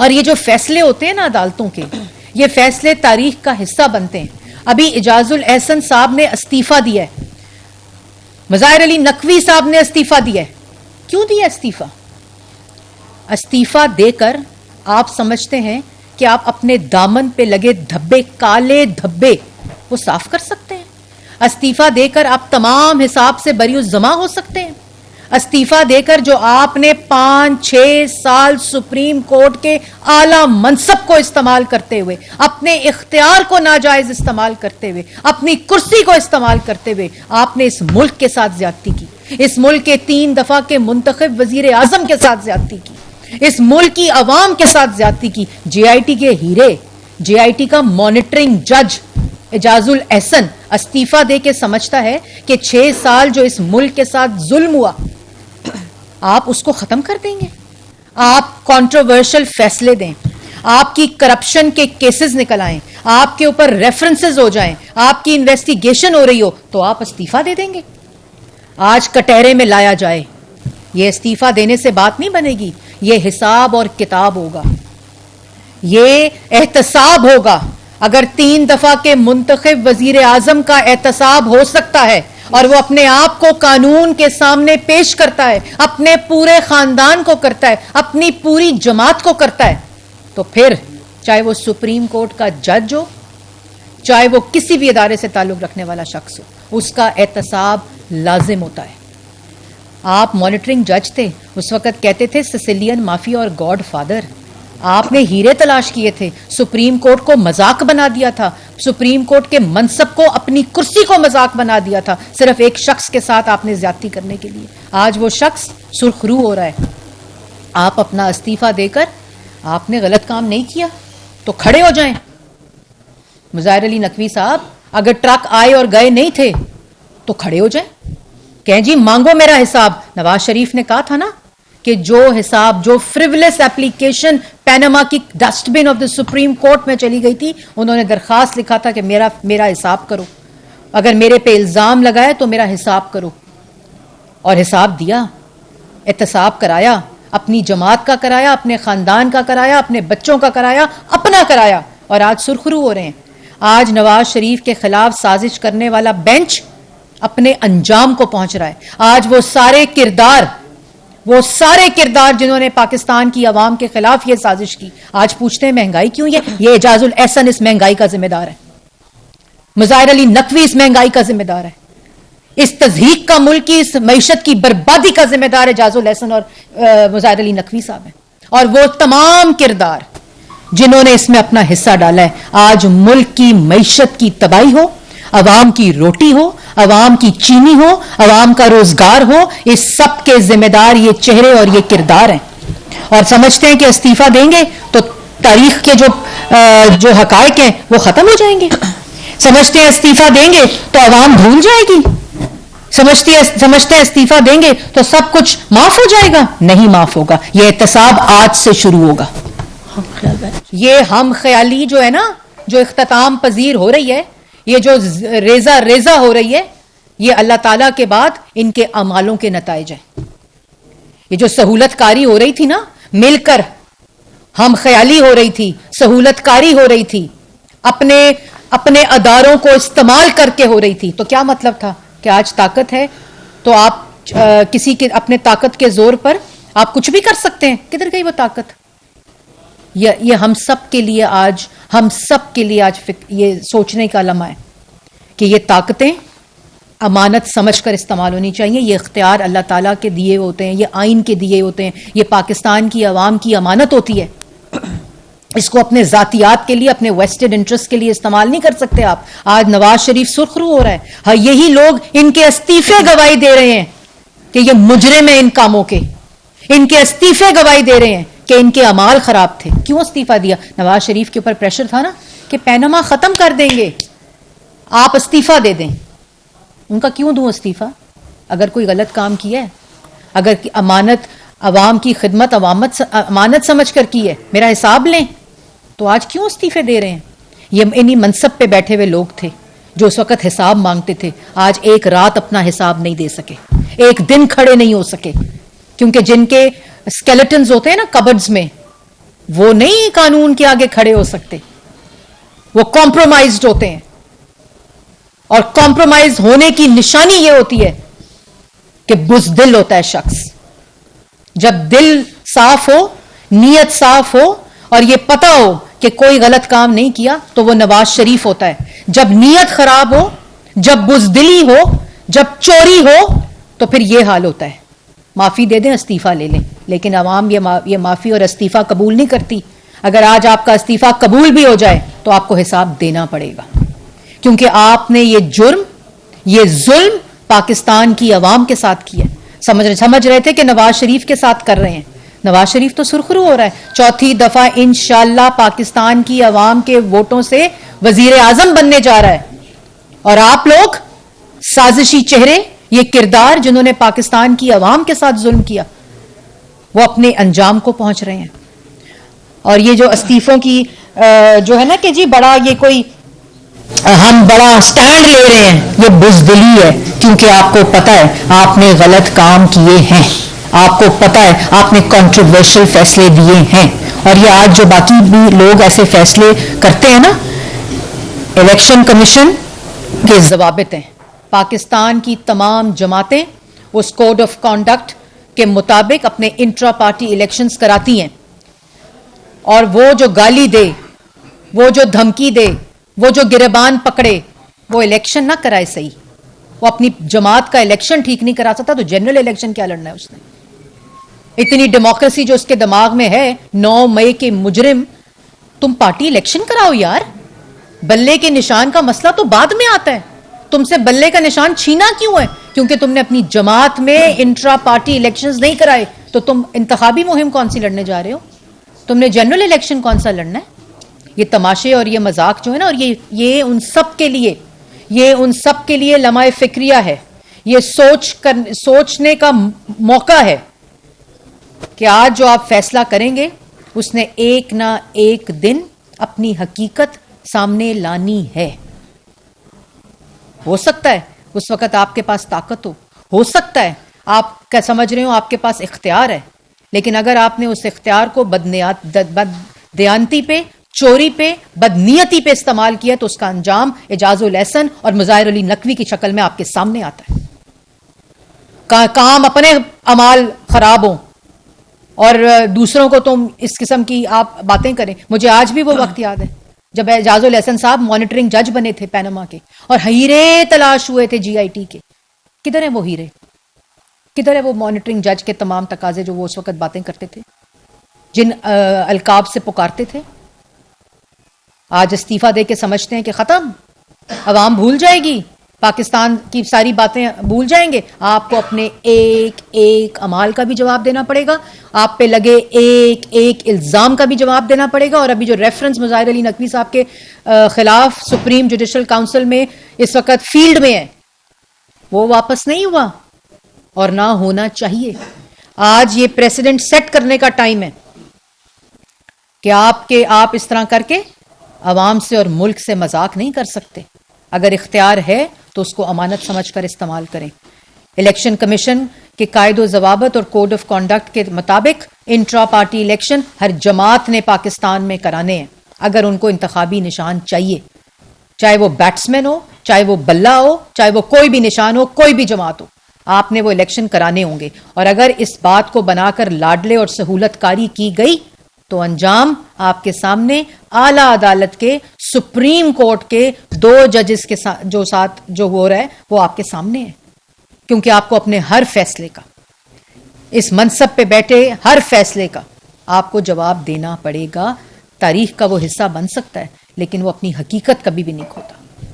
اور یہ جو فیصلے ہوتے ہیں نا عدالتوں کے، یہ فیصلے تاریخ کا حصہ بنتے ہیں. ابھی اعجاز الاحسن صاحب نے استعفیٰ دیا ہے، مظاہر علی نقوی صاحب نے استعفیٰ دیا ہے. کیوں دیا استعفیٰ؟ استعفیٰ دے کر آپ سمجھتے ہیں کہ آپ اپنے دامن پہ لگے دھبے، کالے دھبے، وہ صاف کر سکتے ہیں. استعفیٰ دے کر آپ تمام حساب سے بری الزما ہو سکتے ہیں. استعفیٰ دے کر جو آپ نے 5-6 سال سپریم کورٹ کے اعلی منصب کو استعمال کرتے ہوئے، اپنے اختیار کو ناجائز استعمال کرتے ہوئے، اپنی کرسی کو استعمال کرتے ہوئے آپ نے اس ملک کے ساتھ زیادتی کی، اس ملک کے 3 دفعہ کے منتخب وزیر اعظم کے ساتھ زیادتی کی، اس ملک کی عوام کے ساتھ زیادتی کی. جے آئی ٹی کے ہیرے، جے آئی ٹی کا مانیٹرنگ جج اعجاز الاحسن استعفیٰ دے کے سمجھتا ہے کہ 6 سال جو اس ملک کے ساتھ ظلم ہوا آپ اس کو ختم کر دیں گے. آپ کنٹروورشل فیصلے دیں، آپ کی کرپشن کے کیسز نکل آئیں، آپ کے اوپر ریفرنسز ہو جائیں، آپ کی انویسٹیگیشن ہو رہی ہو تو آپ استعفیٰ دے دیں گے. آج کٹہرے میں لایا جائے، یہ استعفیٰ دینے سے بات نہیں بنے گی، یہ حساب اور کتاب ہوگا، یہ احتساب ہوگا. اگر 3 دفعہ کے منتخب وزیر اعظم کا احتساب ہو سکتا ہے اور وہ اپنے آپ کو قانون کے سامنے پیش کرتا ہے، اپنے پورے خاندان کو کرتا ہے، اپنی پوری جماعت کو کرتا ہے، تو پھر چاہے وہ سپریم کورٹ کا جج ہو، چاہے وہ کسی بھی ادارے سے تعلق رکھنے والا شخص ہو، اس کا احتساب لازم ہوتا ہے. آپ مانیٹرنگ جج تھے، اس وقت کہتے تھے سسیلین مافیا اور گاڈ فادر. آپ نے ہیرے تلاش کیے تھے، سپریم کورٹ کو مذاق بنا دیا تھا، سپریم کورٹ کے منصب کو، اپنی کرسی کو مذاق بنا دیا تھا، صرف ایک شخص کے ساتھ آپ نے زیادتی کرنے کے لیے. آج وہ شخص سرخرو ہو رہا ہے. آپ اپنا استعفیٰ دے کر، آپ نے غلط کام نہیں کیا تو کھڑے ہو جائیں. مظاہر علی نقوی صاحب اگر ٹرک آئے اور گئے نہیں تھے تو کھڑے ہو جائیں، کہیں جی مانگو میرا حساب. نواز شریف نے کہا تھا نا کہ جو حساب، جو فریولس ایپلیکیشن پیناما کی dustbin of the Supreme Court میں چلی گئی تھی، انہوں نے درخواست لکھا تھا کہ میرا حساب کرو، اگر میرے پہ الزام لگائے تو میرا حساب کرو. اور حساب دیا، احتساب کرایا، اپنی جماعت کا کرایا، اپنے خاندان کا کرایا، اپنے بچوں کا کرایا، اپنا کرایا، اور آج سرخرو ہو رہے ہیں. آج نواز شریف کے خلاف سازش کرنے والا بینچ اپنے انجام کو پہنچ رہا ہے. آج وہ سارے کردار جنہوں نے پاکستان کی عوام کے خلاف یہ سازش کی، آج پوچھتے ہیں مہنگائی کیوں؟ یہ اعجاز الاحسن اس مہنگائی کا ذمہ دار ہے، مظاہر علی نقوی اس مہنگائی کا ذمہ دار ہے، اس تضحیک کا ملک کی، اس معیشت کی بربادی کا ذمہ دار اعجاز الاحسن اور مظاہر علی نقوی صاحب ہیں. اور وہ تمام کردار جنہوں نے اس میں اپنا حصہ ڈالا ہے. آج ملک کی معیشت کی تباہی ہو، عوام کی روٹی ہو، عوام کی چینی ہو، عوام کا روزگار ہو، اس سب کے ذمہ دار یہ چہرے اور یہ کردار ہیں. اور سمجھتے ہیں کہ استعفیٰ دیں گے تو تاریخ کے جو حقائق ہیں وہ ختم ہو جائیں گے. سمجھتے ہیں استعفیٰ دیں گے تو عوام بھول جائے گی. سمجھتے ہیں استعفیٰ دیں گے تو سب کچھ معاف ہو جائے گا. نہیں معاف ہوگا. یہ احتساب آج سے شروع ہوگا. یہ ہم خیالی جو ہے نا، جو اختتام پذیر ہو رہی ہے، یہ جو ریزہ ہو رہی ہے، یہ اللہ تعالیٰ کے بعد ان کے اعمالوں کے نتائج ہیں. یہ جو سہولت کاری ہو رہی تھی نا، مل کر ہم خیالی ہو رہی تھی، سہولت کاری ہو رہی تھی، اپنے اداروں کو استعمال کر کے ہو رہی تھی، تو کیا مطلب تھا کہ آج طاقت ہے تو آپ کسی کے اپنے طاقت کے زور پر آپ کچھ بھی کر سکتے ہیں. کدھر گئی وہ طاقت؟ یہ ہم سب کے لیے آج یہ سوچنے کا لمحہ ہے کہ یہ طاقتیں امانت سمجھ کر استعمال ہونی چاہیے. یہ اختیار اللہ تعالیٰ کے دیے ہوتے ہیں، یہ آئین کے دیے ہوتے ہیں، یہ پاکستان کی عوام کی امانت ہوتی ہے. اس کو اپنے ذاتیات کے لیے، اپنے ویسٹڈ انٹرسٹ کے لیے استعمال نہیں کر سکتے آپ. آج نواز شریف سرخرو ہو رہا ہے. ہاں، یہی لوگ ان کے استعفے گواہی دے رہے ہیں کہ یہ مجرم ہیں ان کاموں کے. ان کے استعفے گواہی دے رہے ہیں کہ ان کے اعمال خراب تھے. کیوں استعفیٰ دیا؟ نواز شریف کے اوپر پریشر تھا نا کہ پیناما ختم کر دیں گے، آپ استعفیٰ دے دیں. ان کا کیوں دوں استعفیٰ؟ اگر کوئی غلط کام کیا ہے، اگر امانت عوام کی خدمت امانت سمجھ کر کی ہے، میرا حساب لیں، تو آج کیوں استعفے دے رہے ہیں؟ یہ انہی منصب پہ بیٹھے ہوئے لوگ تھے جو اس وقت حساب مانگتے تھے. آج ایک رات اپنا حساب نہیں دے سکے، ایک دن کھڑے نہیں ہو سکے، کیونکہ جن کے اسکیلیٹنز ہوتے ہیں نا کبرڈز میں، وہ نہیں قانون کے آگے کھڑے ہو سکتے, وہ کمپرومائزڈ ہوتے ہیں. اور کمپرومائز ہونے کی نشانی یہ ہوتی ہے کہ بزدل ہوتا ہے شخص. جب دل صاف ہو, نیت صاف ہو, اور یہ پتا ہو کہ کوئی غلط کام نہیں کیا, تو وہ نواز شریف ہوتا ہے. جب نیت خراب ہو, جب بزدلی ہو, جب چوری ہو, تو پھر یہ حال ہوتا ہے. معافی دے دیں, استعفیٰ لے لیں, لیکن عوام یہ معافی اور استعفیٰ قبول نہیں کرتی. اگر آج آپ کا استعفیٰ قبول بھی ہو جائے تو آپ کو حساب دینا پڑے گا, کیونکہ آپ نے یہ جرم, یہ ظلم پاکستان کی عوام کے ساتھ کیا. سمجھ رہے تھے کہ نواز شریف کے ساتھ کر رہے ہیں. نواز شریف تو سرخرو ہو رہا ہے, چوتھی دفعہ انشاءاللہ پاکستان کی عوام کے ووٹوں سے وزیر اعظم بننے جا رہا ہے. اور آپ لوگ سازشی چہرے, یہ کردار جنہوں نے پاکستان کی عوام کے ساتھ ظلم کیا, وہ اپنے انجام کو پہنچ رہے ہیں. اور یہ جو استعفوں کی جو ہے نا کہ جی بڑا یہ کوئی ہم بڑا سٹینڈ لے رہے ہیں, یہ بزدلی ہے. کیونکہ آپ کو پتا ہے آپ نے غلط کام کیے ہیں, آپ کو پتا ہے آپ نے کنٹروورشل فیصلے دیے ہیں. اور یہ آج جو باقی بھی لوگ ایسے فیصلے کرتے ہیں نا, الیکشن کمیشن کے ضوابط ہیں. پاکستان کی تمام جماعتیں اس کوڈ آف کانڈکٹ کے مطابق اپنے انٹرا پارٹی الیکشنز کراتی ہیں. اور وہ جو گالی دے, وہ جو دھمکی دے, وہ جو گریبان پکڑے, وہ الیکشن نہ کرائے صحیح. وہ اپنی جماعت کا الیکشن ٹھیک نہیں کرا سکتا تو جنرل الیکشن کیا لڑنا ہے اس نے. اتنی ڈیموکریسی جو اس کے دماغ میں ہے, 9 مئی کے مجرم, تم پارٹی الیکشن کراؤ یار. بلے کے نشان کا مسئلہ تو بعد میں آتا ہے. تم سے بلے کا نشان چھینا کیوں ہے؟ کیونکہ تم نے اپنی جماعت میں انٹرا پارٹی الیکشنز نہیں کرائے. تو تم انتخابی مہم کون سی لڑنے جا رہے ہو؟ تم نے جنرل الیکشن کون سا لڑنا ہے؟ یہ تماشے اور یہ مذاق جو ہے نا, اور یہ ان سب کے لیے لمحہ فکریہ ہے. یہ سوچنے کا موقع ہے کہ آج جو آپ فیصلہ کریں گے اس نے ایک نہ ایک دن اپنی حقیقت سامنے لانی ہے. ہو سکتا ہے اس وقت آپ کے پاس طاقت ہو سکتا ہے آپ کیا سمجھ رہے ہو آپ کے پاس اختیار ہے, لیکن اگر آپ نے اس اختیار کو بددیانتی پہ, چوری پہ, بدنیتی پہ استعمال کیا تو اس کا انجام اعجاز الاحسن اور مظاہر علی نقوی کی شکل میں آپ کے سامنے آتا ہے. کام اپنے اعمال خراب ہوں اور دوسروں کو تم اس قسم کی آپ باتیں کریں. مجھے آج بھی وہ وقت یاد ہے جب اعجاز الاحسن صاحب مانیٹرنگ جج بنے تھے پینما کے, اور ہیرے تلاش ہوئے تھے جی آئی ٹی کے. کدھر ہیں وہ ہیرے؟ کدھر ہے وہ مانیٹرنگ جج کے تمام تقاضے جو وہ اس وقت باتیں کرتے تھے, جن القاب سے پکارتے تھے؟ آج استعفیٰ دے کے سمجھتے ہیں کہ ختم, عوام بھول جائے گی, پاکستان کی ساری باتیں بھول جائیں گے. آپ کو اپنے ایک ایک عمال کا بھی جواب دینا پڑے گا, آپ پہ لگے ایک ایک الزام کا بھی جواب دینا پڑے گا. اور ابھی جو ریفرنس مظاہر علی نقوی صاحب کے خلاف سپریم جوڈیشل کاؤنسل میں اس وقت فیلڈ میں ہے, وہ واپس نہیں ہوا اور نہ ہونا چاہیے. آج یہ پریسیڈنٹ سیٹ کرنے کا ٹائم ہے کہ آپ اس طرح کر کے عوام سے اور ملک سے مذاق نہیں کر سکتے. اگر اختیار ہے تو اس کو امانت سمجھ کر استعمال کریں. الیکشن کمیشن کے قائد و ضوابط اور کوڈ آف کانڈکٹ کے مطابق انٹرا پارٹی الیکشن ہر جماعت نے پاکستان میں کرانے ہیں. اگر ان کو انتخابی نشان چاہیے, چاہے وہ بیٹسمین ہو, چاہے وہ بلہ ہو, چاہے وہ کوئی بھی نشان ہو, کوئی بھی جماعت ہو, آپ نے وہ الیکشن کرانے ہوں گے. اور اگر اس بات کو بنا کر لاڈلے اور سہولت کاری کی گئی تو انجام آپ کے سامنے اعلیٰ عدالت کے, سپریم کورٹ کے 2 ججز کے ساتھ جو ہو رہا ہے وہ آپ کے سامنے ہے. کیونکہ آپ کو اپنے ہر فیصلے کا, اس منصب پہ بیٹھے ہر فیصلے کا آپ کو جواب دینا پڑے گا. تاریخ کا وہ حصہ بن سکتا ہے لیکن وہ اپنی حقیقت کبھی بھی نہیں کھوتا.